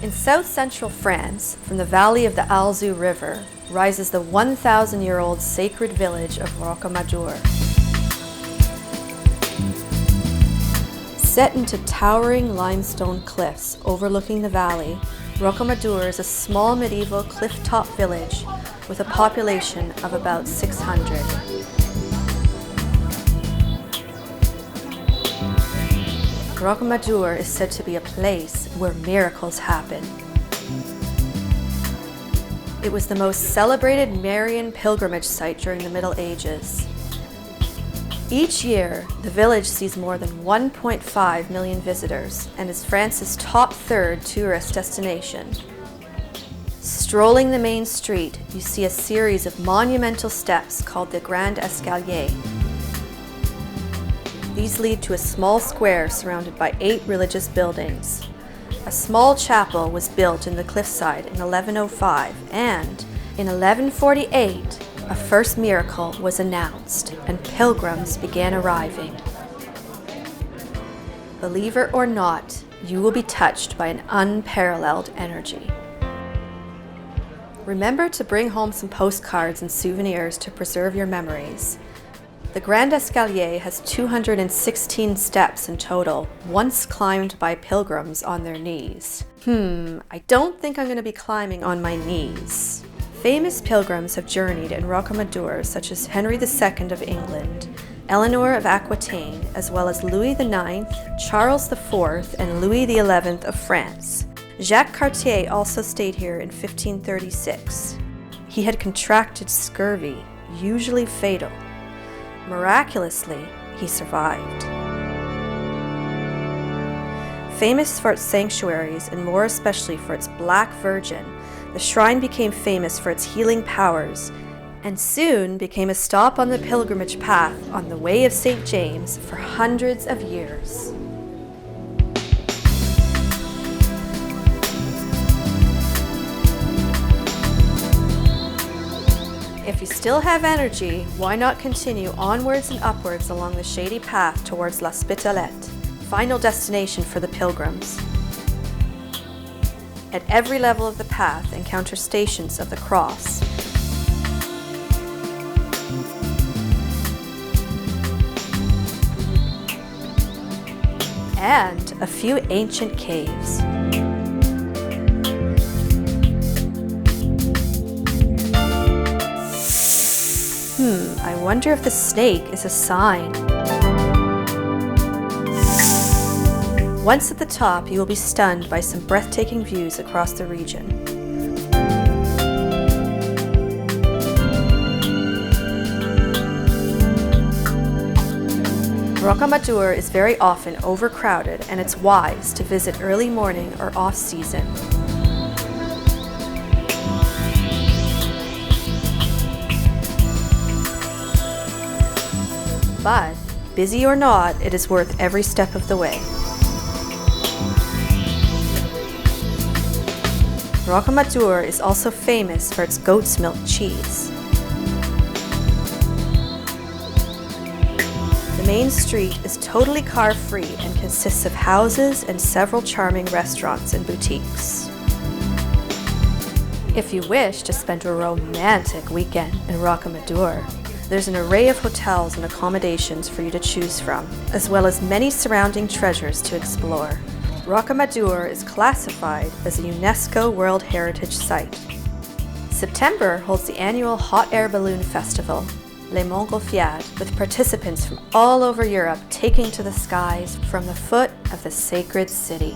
In south-central France, from the valley of the Alzou River, rises the 1,000-year-old sacred village of Rocamadour. Set into towering limestone cliffs overlooking the valley, Rocamadour is a small medieval cliff-top village with a population of about 600. Rocamadour is said to be a place where miracles happen. It was the most celebrated Marian pilgrimage site during the Middle Ages. Each year, the village sees more than 1.5 million visitors and is France's top third tourist destination. Strolling the main street, you see a series of monumental steps called the Grand Escalier. These lead to a small square surrounded by 8 religious buildings. A small chapel was built in the cliffside in 1105, and in 1148, a first miracle was announced and pilgrims began arriving. Believer or not, you will be touched by an unparalleled energy. Remember to bring home some postcards and souvenirs to preserve your memories. The Grand Escalier has 216 steps in total, once climbed by pilgrims on their knees. I don't think I'm going to be climbing on my knees. Famous pilgrims have journeyed in Rocamadour, such as Henry II of England, Eleanor of Aquitaine, as well as Louis IX, Charles IV, and Louis XI of France. Jacques Cartier also stayed here in 1536. He had contracted scurvy, usually fatal. Miraculously, he survived. Famous for its sanctuaries, and more especially for its Black Virgin, the shrine became famous for its healing powers, and soon became a stop on the pilgrimage path on the Way of St. James for hundreds of years. If you still have energy, why not continue onwards and upwards along the shady path towards L'Hospitalet, final destination for the pilgrims. At every level of the path, encounter stations of the cross. And a few ancient caves. I wonder if the snake is a sign. Once at the top, you will be stunned by some breathtaking views across the region. Rocamadour is very often overcrowded, and it's wise to visit early morning or off-season. But, busy or not, it is worth every step of the way. Rocamadour is also famous for its goat's milk cheese. The main street is totally car-free and consists of houses and several charming restaurants and boutiques. If you wish to spend a romantic weekend in Rocamadour, there's an array of hotels and accommodations for you to choose from, as well as many surrounding treasures to explore. Rocamadour is classified as a UNESCO World Heritage Site. September holds the annual Hot Air Balloon Festival, Les Montgolfiades, with participants from all over Europe taking to the skies from the foot of the sacred city.